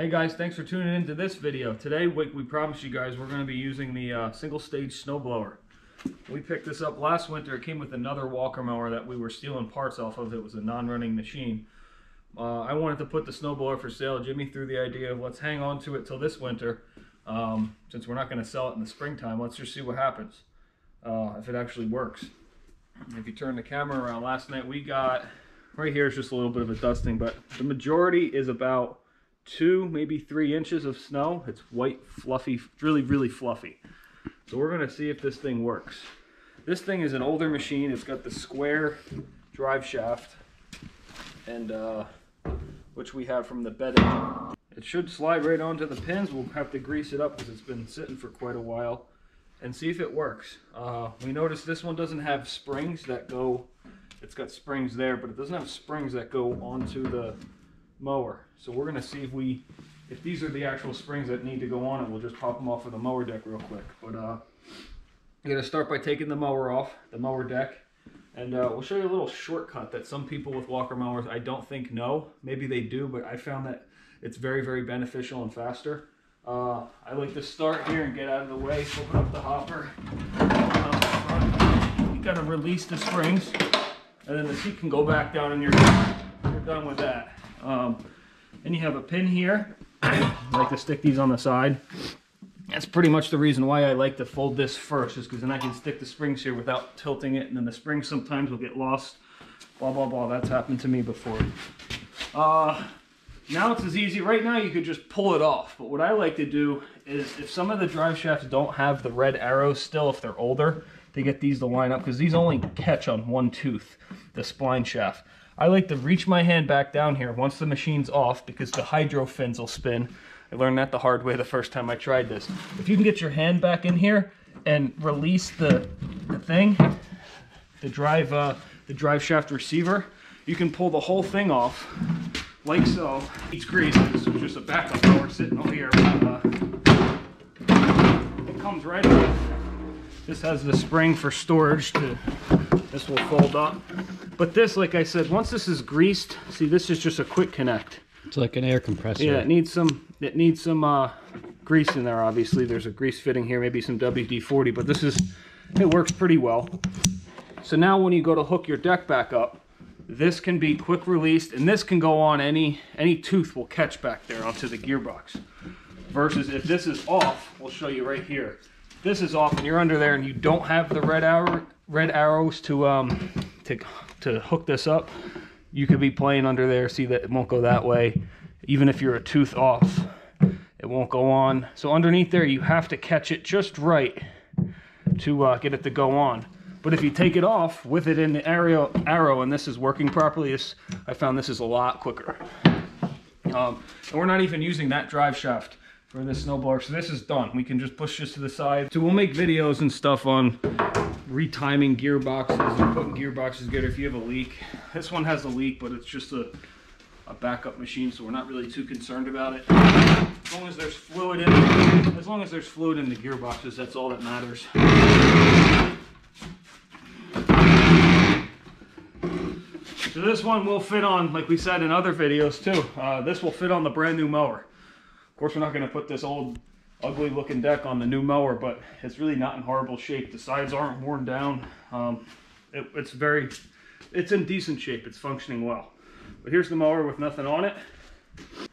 Hey guys, thanks for tuning into this video. Today we promised you guys we're going to be using the single stage snowblower. We picked this up last winter. It came with another Walker mower that we were stealing parts off of. It was a non-running machine. I wanted to put the snowblower for sale. Jimmy threw the idea of let's hang on to it till this winter. Since we're not going to sell it in the springtime, let's just see what happens. If it actually works. If you turn the camera around, last night we got, right here is just a little bit of a dusting, but the majority is about 2, maybe 3 inches of snow. It's white, fluffy, really fluffy. So we're going to see if this thing works. This thing is an older machine. It's got the square drive shaft, and which we have from the bed engine. It should slide right onto the pins. We'll have to grease it up because it's been sitting for quite a while and see if it works. We noticed this one doesn't have springs that go, it's got springs there, but it doesn't have springs that go onto the mower. So we're gonna see if these are the actual springs that need to go on it. We'll just pop them off of the mower deck real quick. But I'm gonna start by taking the mower off the mower deck, and we'll show you a little shortcut that some people with Walker mowers I don't think know. Maybe they do, but I found that it's very beneficial and faster. I like to start here and get out of the way, open up the hopper. You gotta release the springs, and then the seat can go back down and you're done with that. And you have a pin here. I like to stick these on the side. That's pretty much the reason why I like to fold this first, is because then I can stick the springs here without tilting it, and then the springs sometimes will get lost. Blah. That's happened to me before. Now it's as easy. Right now you could just pull it off, but what I like to do is, if some of the drive shafts don't have the red arrows still, if they're older, to get these to line up, because these only catch on one tooth, the spline shaft. I like to reach my hand back down here once the machine's off, because the hydro fins will spin. I learned that the hard way the first time I tried this. If you can get your hand back in here and release the thing, the drive shaft receiver, you can pull the whole thing off like so. It's greased. This was just a backup mower sitting over here. It comes right off. This has the spring for storage. This will fold up. But this, like I said, once this is greased, see, this is just a quick connect. It's like an air compressor. Yeah, it needs some grease in there. Obviously, there's a grease fitting here, maybe some WD-40, but it works pretty well. So now when you go to hook your deck back up, this can be quick released, and this can go on any tooth will catch back there onto the gearbox. Versus if this is off, we'll show you right here. This is off and you're under there and you don't have the red arrows to hook this up, you could be playing under there. See that it won't go that way. Even if you're a tooth off, it won't go on. So underneath there, you have to catch it just right to get it to go on. But if you take it off with it in the arrow and this is working properly, I found this is a lot quicker. And we're not even using that drive shaft for this snowblower, so this is done. We can just push this to the side. So we'll make videos and stuff on retiming gearboxes and putting gearboxes together if you have a leak. This one has a leak, but it's just a backup machine, so we're not really too concerned about it. As long as there's fluid in the gearboxes, that's all that matters. So this one will fit on, like we said in other videos too, this will fit on the brand new mower. Of course, we're not going to put this old ugly looking deck on the new mower, but it's really not in horrible shape. The sides aren't worn down. It's in decent shape. It's functioning well. But here's the mower with nothing on it.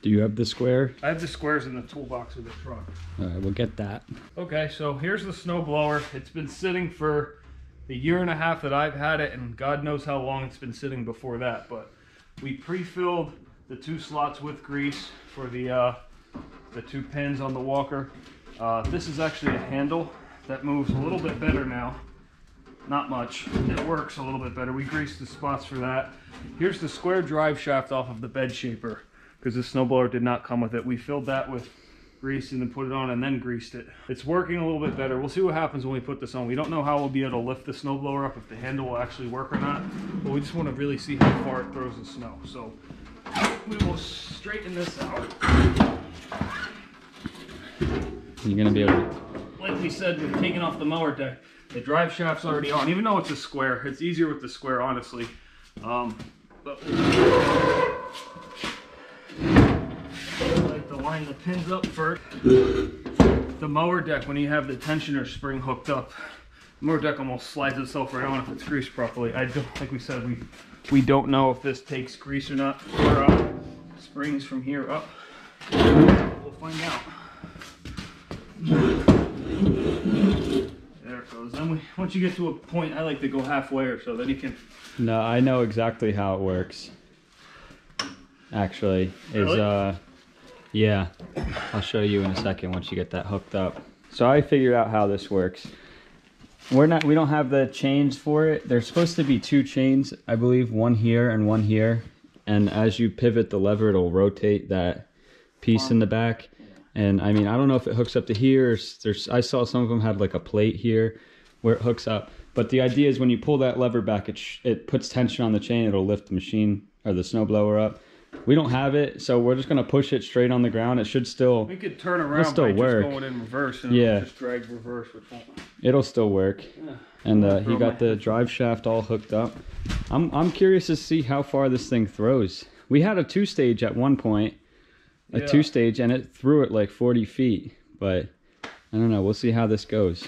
Do you have the square? I have the squares in the toolbox of the truck. All right, we'll get that. Okay, so here's the snowblower. It's been sitting for the 1.5 years that I've had it, and God knows how long it's been sitting before that. But we pre-filled the 2 slots with grease for the 2 pins on the Walker. This is actually a handle that moves a little bit better now. Not much. It works a little bit better. We greased the spots for that. Here's the square drive shaft off of the bed shaper, because the snowblower did not come with it. We filled that with grease and then put it on and then greased it. It's working a little bit better. We'll see what happens when we put this on. We don't know how we'll be able to lift the snowblower up, if the handle will actually work or not, but we just want to really see how far it throws the snow. So we will straighten this out. You're gonna be able to... Like we said, we've taken off the mower deck. The drive shaft's already on, even though it's a square. It's easier with the square, honestly. But I like to line the pins up first. The mower deck, when you have the tensioner spring hooked up, the mower deck almost slides itself right on if it's greased properly. I don't, like we said, we don't know if this takes grease or not, or springs from here up. We'll find out. There it goes. Then once you get to a point, I like to go halfway or so, then you can... No, I know exactly how it works. Actually, Really? yeah, I'll show you in a second once you get that hooked up. So I figured out how this works. We don't have the chains for it. There's supposed to be 2 chains, I believe, one here and one here. And as you pivot the lever, it'll rotate that piece in the back. And I mean, I don't know if it hooks up to here. I saw some of them had like a plate here where it hooks up. But the idea is when you pull that lever back, it puts tension on the chain. It'll lift the machine or the snowblower up. We don't have it, so we're just gonna push it straight on the ground. It should still. We could turn around by just going in reverse, and it'll just drag reverse, which won't. It'll still work. Yeah. And he got the drive shaft all hooked up. I'm curious to see how far this thing throws. We had a 2-stage at one point, a 2-stage, and it threw it like 40 feet. But I don't know. We'll see how this goes.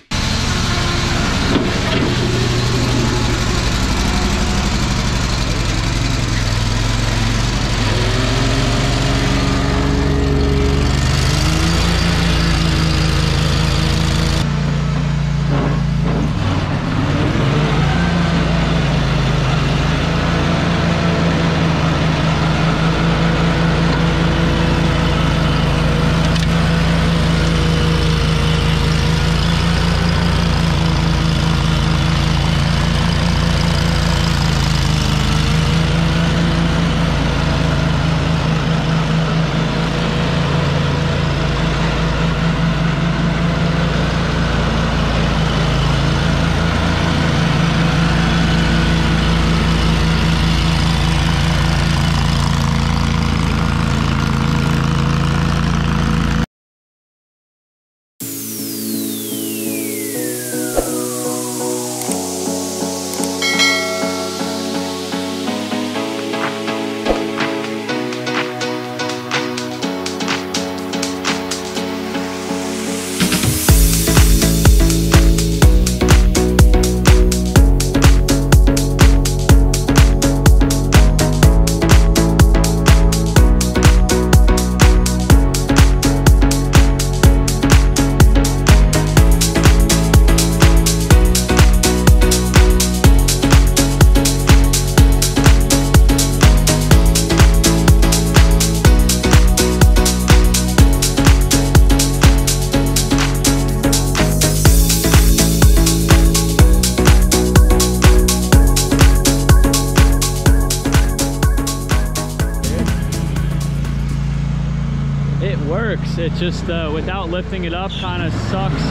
It just, without lifting it up, kind of sucks.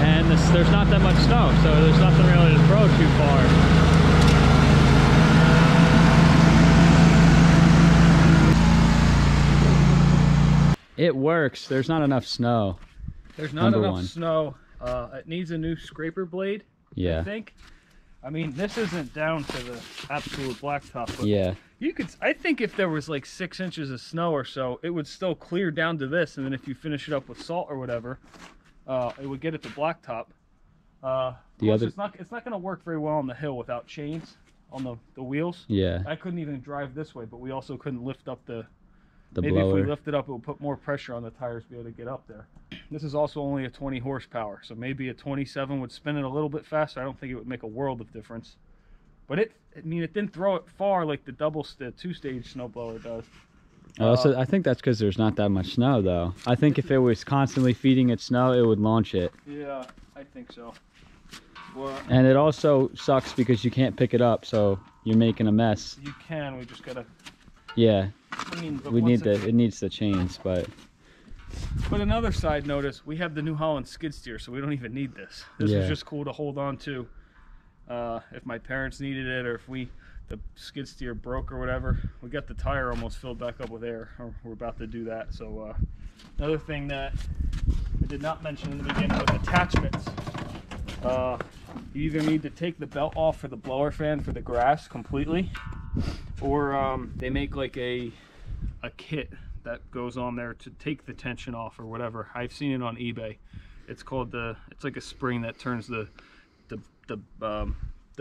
And there's not that much snow, so there's nothing really to throw too far. It works. There's not enough snow. There's not enough snow. It needs a new scraper blade, yeah. I think. I mean, this isn't down to the absolute blacktop, but yeah. You could, I think if there was like 6 inches of snow or so, it would still clear down to this, and then if you finish it up with salt or whatever, it would get it to blacktop. It's not going to work very well on the hill without chains on the wheels. Yeah. I couldn't even drive this way, but we also couldn't lift up the maybe blower. If we lift it up, it would put more pressure on the tires to be able to get up there. This is also only a 20 horsepower, so maybe a 27 would spin it a little bit faster. I don't think it would make a world of difference. But it didn't throw it far like the 2-stage snowblower does. So I think that's because there's not that much snow, though. I think if it was constantly feeding it snow, it would launch it. Yeah, I think so. Well, and it also sucks because you can't pick it up, so you're making a mess. You can. We just gotta. Yeah. I mean, it needs the chains, but. But another side notice, we have the New Holland skid steer, so we don't even need this. This is just cool to hold on to. If my parents needed it, or if the skid steer broke or whatever. We got the tire almost filled back up with air, or we're about to do that. So another thing that I did not mention in the beginning was attachments. You either need to take the belt off for the blower fan for the grass completely, or they make like a kit that goes on there to take the tension off or whatever. I've seen it on eBay. It's called it's like a spring that turns the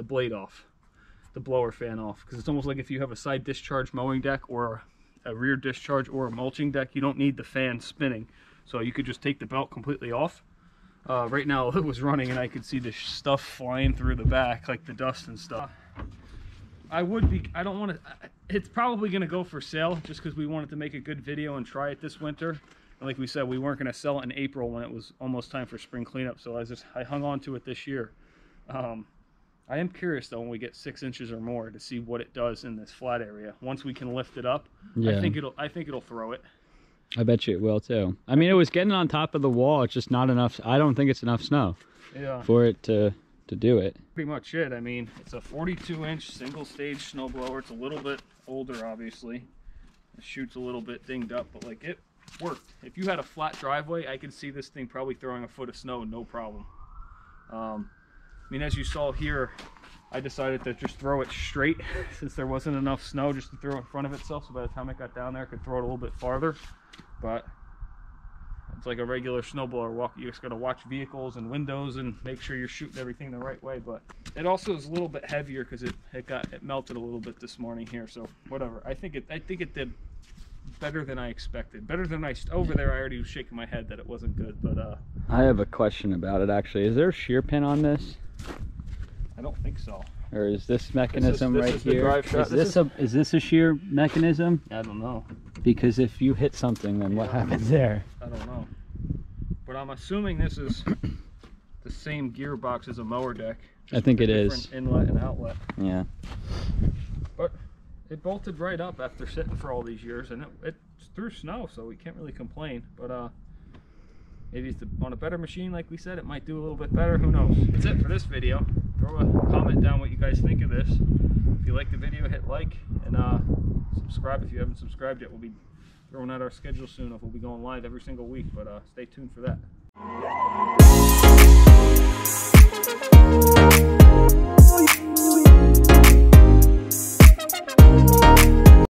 blade off, the blower fan off, because it's almost like if you have a side discharge mowing deck or a rear discharge or a mulching deck, you don't need the fan spinning, so you could just take the belt completely off. Right now it was running and I could see the stuff flying through the back, like the dust and stuff. I don't want to, it's probably going to go for sale just because we wanted to make a good video and try it this winter. And like we said, we weren't going to sell it in April when it was almost time for spring cleanup, so I hung on to it this year. I am curious though when we get 6 inches or more to see what it does in this flat area. Once we can lift it up, yeah. I think it'll throw it. I bet you it will too. I mean, it was getting on top of the wall. It's just not enough. I don't think it's enough snow for it to do it. Pretty much it. I mean, it's a 42-inch single stage snowblower. It's a little bit older, obviously. It shoots a little bit dinged up, but like it worked. If you had a flat driveway, I could see this thing probably throwing a foot of snow, no problem. I mean, as you saw here, I decided to just throw it straight since there wasn't enough snow just to throw in front of itself, so by the time it got down there I could throw it a little bit farther. But it's like a regular snowblower. You just gotta watch vehicles and windows and make sure you're shooting everything the right way. But it also is a little bit heavier because it melted a little bit this morning here, so whatever. I think it did better than I expected. Better than over there I already was shaking my head that it wasn't good, but I have a question about it actually. Is there a shear pin on this? I don't think so. Or is this mechanism this right is here? Is this a shear mechanism? I don't know. Because if you hit something, then what happens there? I don't know. But I'm assuming this is the same gearbox as a mower deck. I think it is. Inlet and outlet. Yeah. But it bolted right up after sitting for all these years, and it threw snow, so we can't really complain. But maybe it's on a better machine, like we said, it might do a little bit better. Who knows? That's it for this video. Throw a comment down what you guys think of this. If you like the video, hit like and subscribe if you haven't subscribed yet. We'll be throwing out our schedule soon. We'll be going live every single week, but stay tuned for that.